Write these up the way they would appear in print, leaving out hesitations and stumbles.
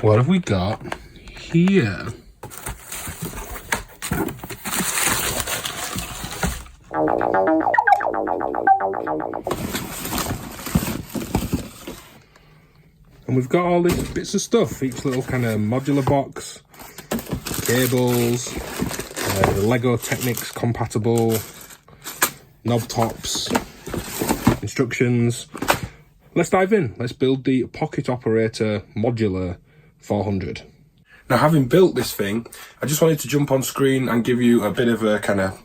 what have we got here? And we've got all these bits of stuff, each little kind of modular box, cables, the Lego Technics compatible, knob tops, instructions. Let's dive in. Let's build the Pocket Operator Modular 400. Now, having built this thing, I just wanted to jump on screen and give you a bit of a kind of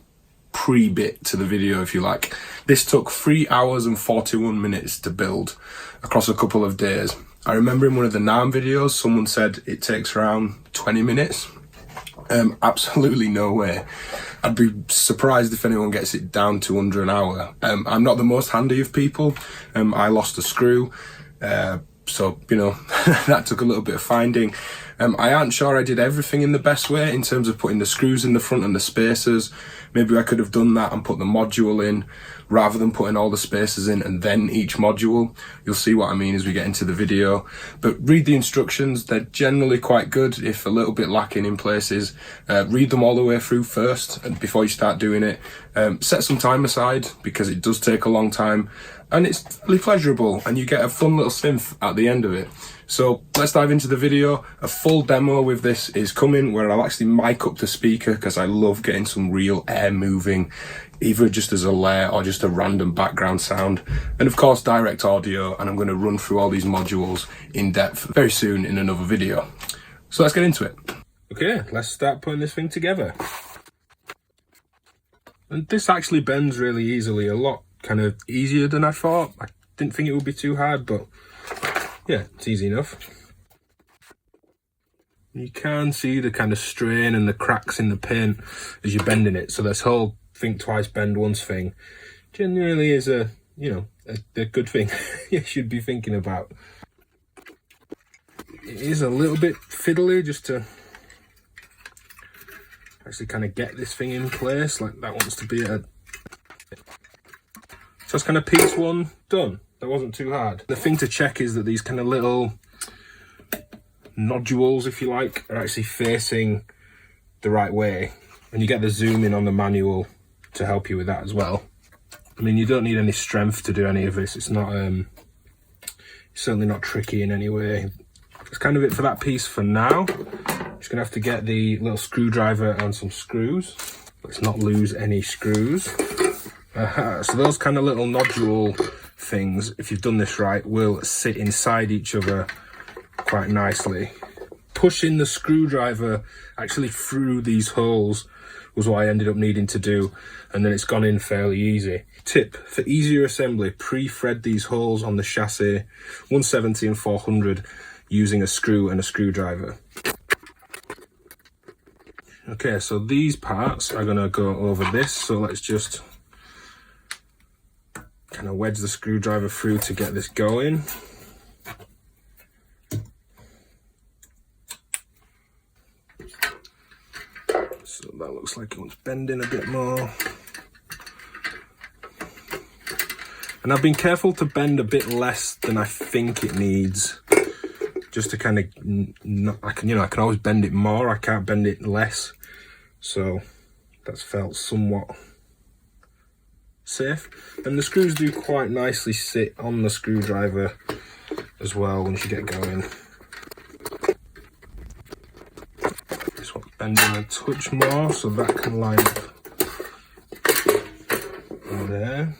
pre-bit to the video, if you like. This took 3 hours and 41 minutes to build across a couple of days. I remember in one of the NARM videos, someone said it takes around 20 minutes. Absolutely no way. I'd be surprised if anyone gets it down to under an hour. I'm not the most handy of people. I lost a screw, so, you know, that took a little bit of finding. I aren't sure I did everything in the best way in terms of putting the screws in the front and the spacers. Maybe I could have done that and put the module in rather than putting all the spacers in and then each module. You'll see what I mean as we get into the video. But read the instructions. They're generally quite good, if a little bit lacking in places. Read them all the way through first and before you start doing it. Set some time aside because it does take a long time and it's really pleasurable and you get a fun little synth at the end of it. So let's dive into the video. A full demo with this is coming where I'll actually mic up the speaker because I love getting some real air moving, either just as a layer or just a random background sound. And of course, direct audio, and I'm going to run through all these modules in depth very soon in another video. So let's get into it. Okay, let's start putting this thing together. And this actually bends really easily, a lot kind of easier than I thought. I didn't think it would be too hard, but yeah, it's easy enough. You can see the kind of strain and the cracks in the paint as you're bending it. So this whole think twice, bend once thing genuinely is a, you know, a good thing you should be thinking about. It is a little bit fiddly just to actually kind of get this thing in place. Like that wants to be a... So that's kind of piece one done. That wasn't too hard. The thing to check is that these kind of little nodules, if you like, are actually facing the right way. And you get the zoom in on the manual to help you with that as well. I mean, you don't need any strength to do any of this. It's not, certainly not tricky in any way. That's kind of it for that piece for now. Just gonna have to get the little screwdriver and some screws. Let's not lose any screws. So those kind of little nodule things, if you've done this right, will sit inside each other quite nicely. Pushing the screwdriver actually through these holes was what I ended up needing to do, and then it's gone in fairly easy. Tip, for easier assembly, pre-thread these holes on the chassis 170 and 400 using a screw and a screwdriver. Okay, so these parts are gonna go over this, so let's just kind of wedge the screwdriver through to get this going. So that looks like it wants bending a bit more. And I've been careful to bend a bit less than I think it needs, just to kind of, I can always bend it more, I can't bend it less. So that's felt somewhat safe. And the screws do quite nicely sit on the screwdriver as well once you get going. This one's bending a touch more, so that can line up there.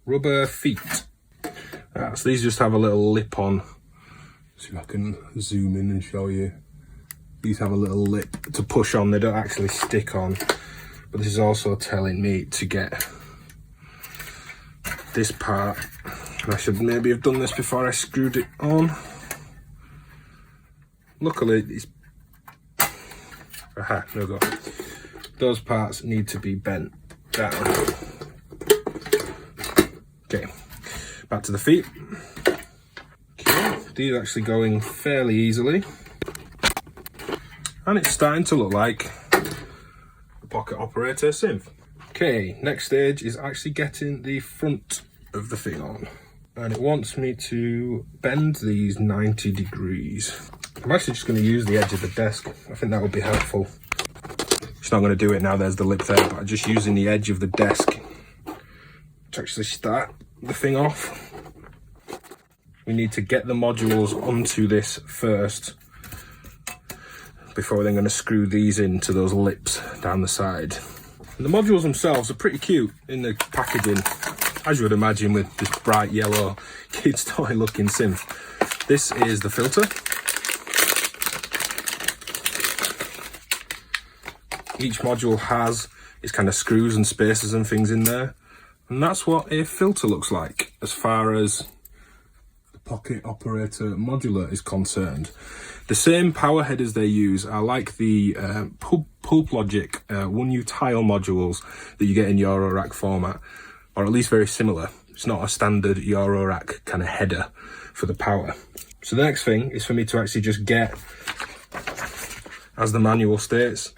Rubber feet. So these just have a little lip on. See if I can zoom in and show you. These have a little lip to push on, they don't actually stick on. But this is also telling me to get this part. I should maybe have done this before I screwed it on. Luckily, it's... Aha, no go. Those parts need to be bent down. Okay, back to the feet. Okay, these are actually going fairly easily. And it's starting to look like a Pocket Operator synth. Okay, next stage is actually getting the front of the thing on. and it wants me to bend these 90 degrees. I'm actually just going to use the edge of the desk. I think that would be helpful. It's not going to do it now, there's the lip there, but I'm just using the edge of the desk to actually start the thing off. We need to get the modules onto this first before we're then going to screw these into those lips down the side. And the modules themselves are pretty cute in the packaging, as you would imagine with this bright yellow kid's toy looking synth. This is the filter. Each module has its kind of screws and spacers and things in there. And that's what a filter looks like as far as the pocket operator modular is concerned. The same power headers they use are like the Pulp Logic 1U tile modules that you get in Eurorack format, or at least very similar. It's not a standard Eurorack kind of header for the power. So the next thing is for me to actually just get, as the manual states,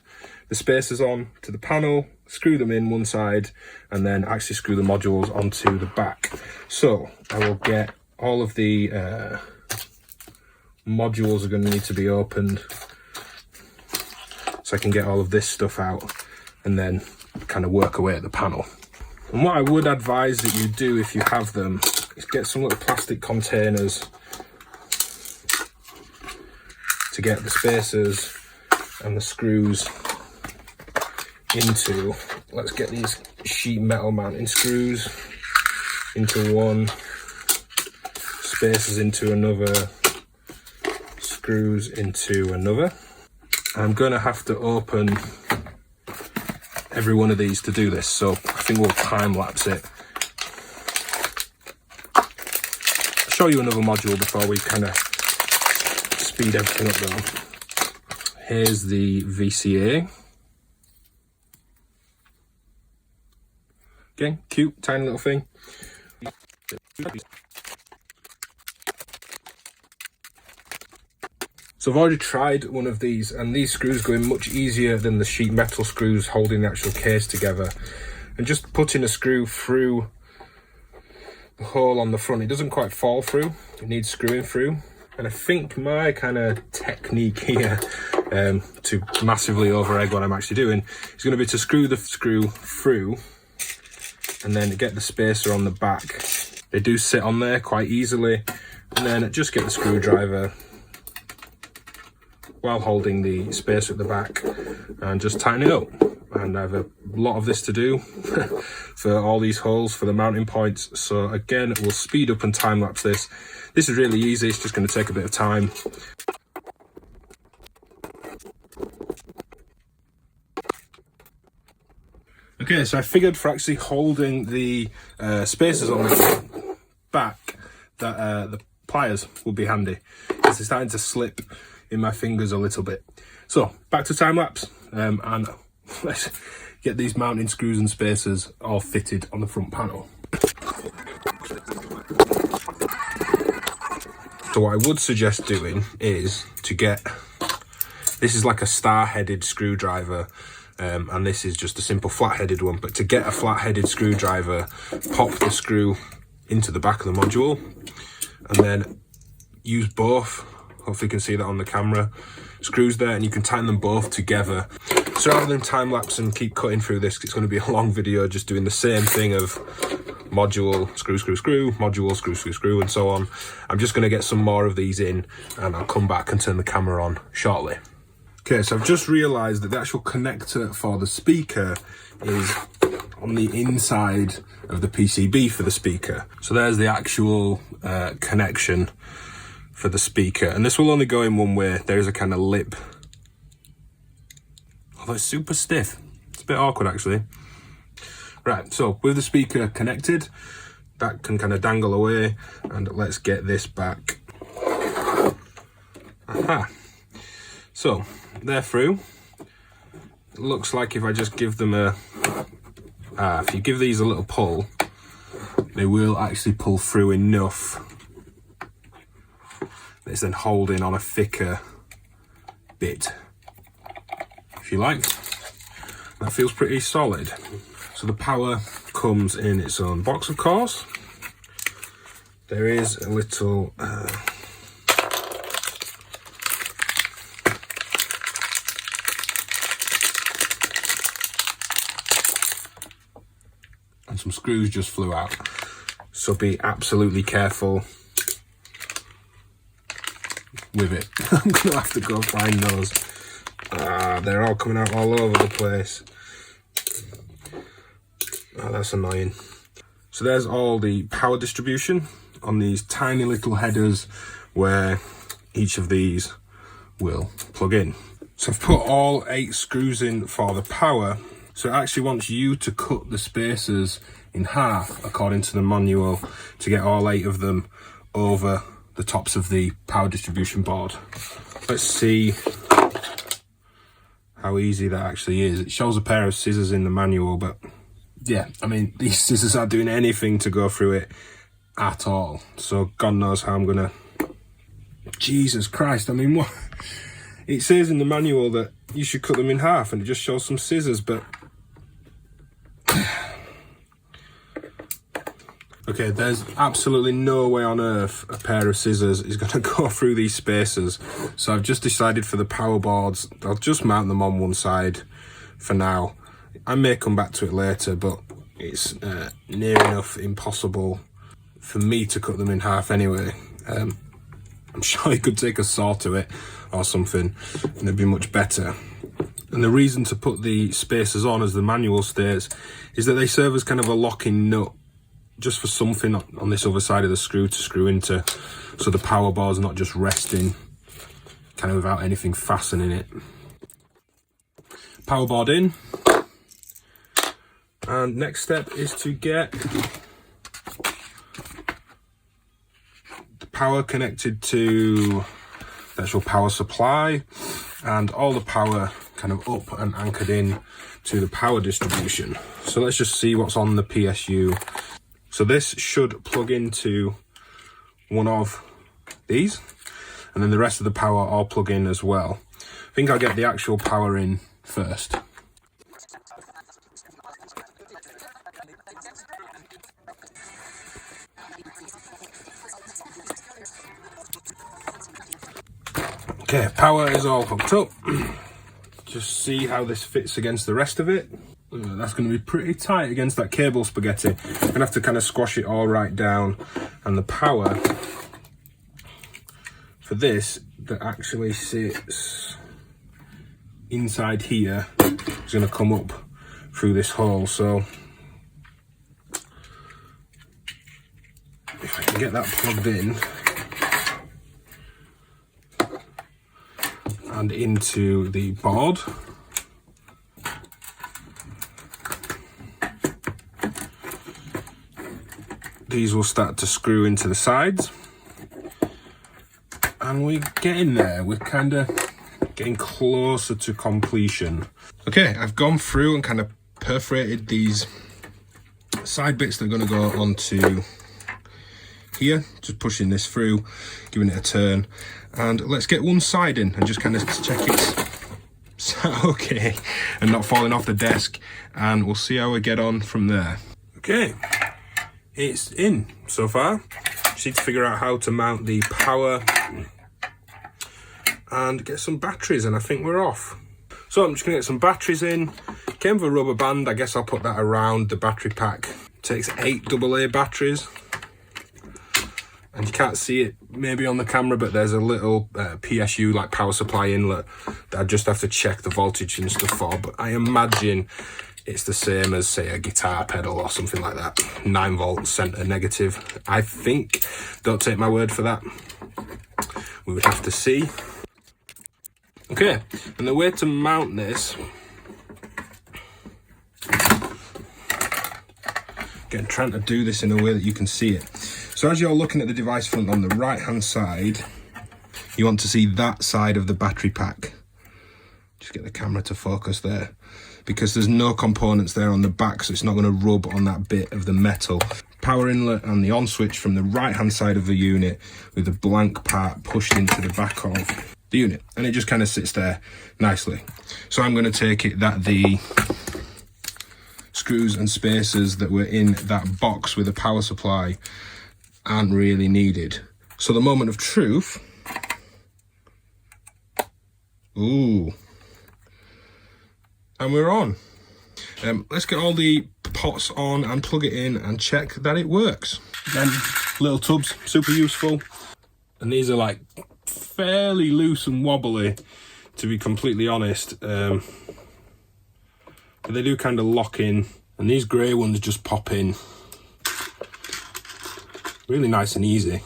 the spacers on to the panel, screw them in one side, and then actually screw the modules onto the back. So I will get all of the modules are going to need to be opened so I can get all of this stuff out and then kind of work away at the panel. And what I would advise that you do if you have them is get some little plastic containers to get the spacers and the screws into. Let's get these sheet metal mounting screws into one, spacers into another, screws into another. I'm going to have to open every one of these to do this, so I think we'll time lapse it. I'll show you another module before we kind of speed everything up though. Here's the VCA. Again, cute, tiny little thing. So I've already tried one of these, and these screws go in much easier than the sheet metal screws holding the actual case together. And just putting a screw through the hole on the front, it doesn't quite fall through, it needs screwing through. And I think my kind of technique here to massively over egg what I'm actually doing is going to be to screw the screw through and then get the spacer on the back. They do sit on there quite easily, and then just get the screwdriver while holding the spacer at the back and just tighten it up. And I have a lot of this to do for all these holes for the mounting points, so again we'll speed up and time lapse this. This is really easy, it's just going to take a bit of time. Okay, so I figured for actually holding the spacers on the back that the pliers will be handy, because they're starting to slip in my fingers a little bit. So back to time lapse, and let's get these mounting screws and spacers all fitted on the front panel. So what I would suggest doing is to get, this is like a star-headed screwdriver, and this is just a simple flat-headed one, but to get a flat-headed screwdriver, pop the screw into the back of the module and then use both. Hopefully you can see that on the camera. Screws there, and you can tighten them both together. So rather than time lapse and keep cutting through this, 'cause it's going to be a long video just doing the same thing of module, screw, screw, screw, module, screw, screw, screw, and so on. I'm just going to get some more of these in, and I'll come back and turn the camera on shortly. Okay, so I've just realised that the actual connector for the speaker is on the inside of the PCB for the speaker. So there's the actual connection for the speaker, and this will only go in one way. There is a kind of lip, although it's super stiff. It's a bit awkward actually. Right, so with the speaker connected, that can kind of dangle away, and let's get this back. Aha. So they're through. It looks like if I just give them a, if you give these a little pull, they will actually pull through enough. It's then holding on a thicker bit, if you like. That feels pretty solid. So the power comes in its own box, of course. there is a little and some screws just flew out, so be absolutely careful with it. I'm gonna have to go find those. They're all coming out all over the place. Oh, that's annoying. So there's all the power distribution on these tiny little headers where each of these will plug in. So I've put all 8 screws in for the power. So it actually wants you to cut the spacers in half according to the manual to get all 8 of them over the tops of the power distribution board. Let's see how easy that actually is. It shows a pair of scissors in the manual, but yeah, I mean, these scissors aren't doing anything to go through it at all. So God knows how I'm gonna... Jesus Christ, I mean, what? It says in the manual that you should cut them in half and it just shows some scissors, but... Okay, there's absolutely no way on earth a pair of scissors is going to go through these spacers. So I've just decided for the power boards, I'll just mount them on one side for now. I may come back to it later, but it's near enough impossible for me to cut them in half anyway. I'm sure you could take a saw to it or something and it'd be much better. And the reason to put the spacers on, as the manual states, is that they serve as kind of a locking nut just for something on this other side of the screw to screw into, so the power board's not just resting kind of without anything fastening it. Power board in, and next step is to get the power connected to the actual power supply and all the power kind of up and anchored in to the power distribution. So let's just see what's on the PSU. So this should plug into one of these, and then the rest of the power all plug in as well. I think I'll get the actual power in first. Okay, power is all hooked up. Just see how this fits against the rest of it. That's going to be pretty tight against that cable spaghetti. I'm going to have to kind of squash it all right down. And the power for this that actually sits inside here is going to come up through this hole. So if I can get that plugged in and into the board, these will start to screw into the sides, and we're getting there. We're kind of getting closer to completion. Okay, I've gone through and kind of perforated these side bits that are going to go onto here, just pushing this through, giving it a turn, and let's get one side in and just kind of check it's okay and not falling off the desk, and we'll see how we get on from there. Okay, it's in so far. Just need to figure out how to mount the power and get some batteries, and I think we're off. So I'm just gonna get some batteries in. Came with a rubber band. I guess I'll put that around the battery pack. It takes 8 AA batteries, and you can't see it maybe on the camera, but there's a little PSU like power supply inlet that I just have to check the voltage and stuff for, but I imagine it's the same as, say, a guitar pedal or something like that. 9 volt center negative, I think. Don't take my word for that. We would have to see. Okay, and the way to mount this, again, trying to do this in a way that you can see it. So as you're looking at the device front on the right hand side, you want to see that side of the battery pack. Just get the camera to focus there, because there's no components there on the back, so it's not going to rub on that bit of the metal. Power inlet and the on switch from the right hand side of the unit, with the blank part pushed into the back of the unit, and it just kind of sits there nicely. So I'm going to take it that the screws and spacers that were in that box with the power supply aren't really needed. So the moment of truth. Ooh. And we're on. Let's get all the pots on and plug it in and check that it works. Again, little tubs, super useful. And these are like fairly loose and wobbly, to be completely honest. But they do kind of lock in. And these grey ones just pop in. Really nice and easy.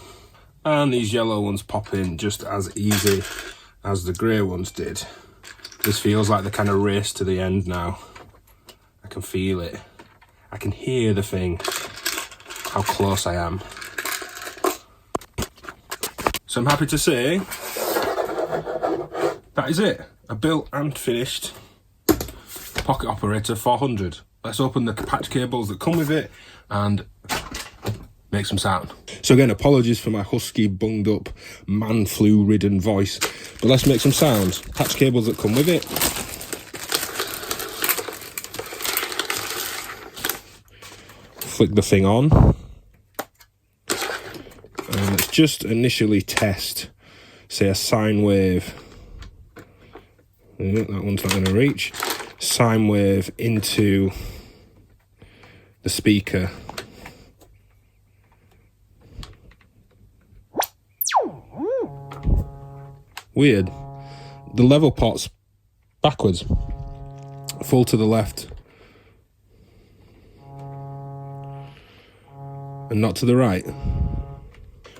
And these yellow ones pop in just as easy as the grey ones did. This feels like the kind of race to the end now. I can feel it. I can hear the thing. How close I am. So I'm happy to say that is it. A built and finished Pocket Operator 400. Let's open the patch cables that come with it and make some sound. So again, apologies for my husky, bunged up, man flu ridden voice, but let's make some sounds. Patch cables that come with it. Flick the thing on. And let's just initially test, say, a sine wave. That one's not going to reach. Sine wave into the speaker. Weird. The level pot's backwards. Full to the left. And not to the right.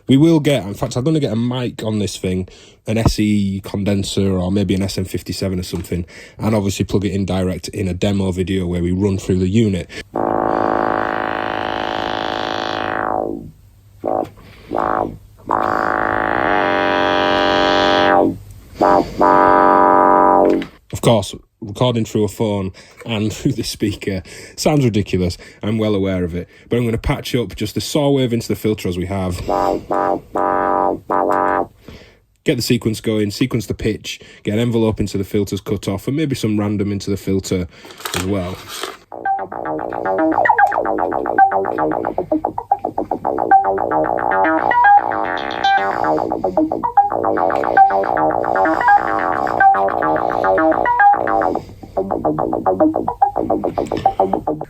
We will get, in fact, I'm going to get a mic on this thing, an SE condenser or maybe an SM57 or something, and obviously plug it in direct in a demo video where we run through the unit. Of course, recording through a phone and through the speaker sounds ridiculous. I'm well aware of it, but I'm going to patch up just the saw wave into the filter as we have. Get the sequence going, sequence the pitch, get an envelope into the filters cut off, and maybe some random into the filter as well.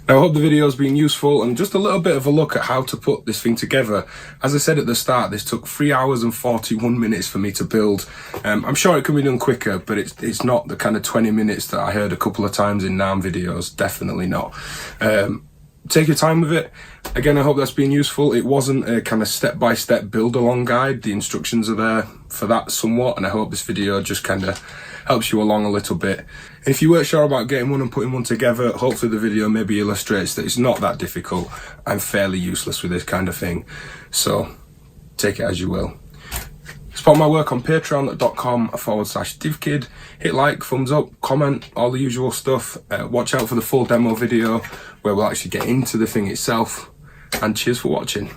Now, I hope the video has been useful and just a little bit of a look at how to put this thing together. As I said at the start, this took 3 hours and 41 minutes for me to build. I'm sure it can be done quicker, but it's not the kind of 20 minutes that I heard a couple of times in NAMM videos. Definitely not. Take your time with it. Again, I hope that's been useful. It wasn't a kind of step-by-step build-along guide. The instructions are there for that somewhat, and I hope this video just kind of helps you along a little bit. And if you weren't sure about getting one and putting one together, hopefully the video maybe illustrates that it's not that difficult. I'm fairly useless with this kind of thing, so take it as you will. Support my work on patreon.com/DivKid. Hit like, thumbs up, comment, all the usual stuff. Watch out for the full demo video where we'll actually get into the thing itself. And cheers for watching.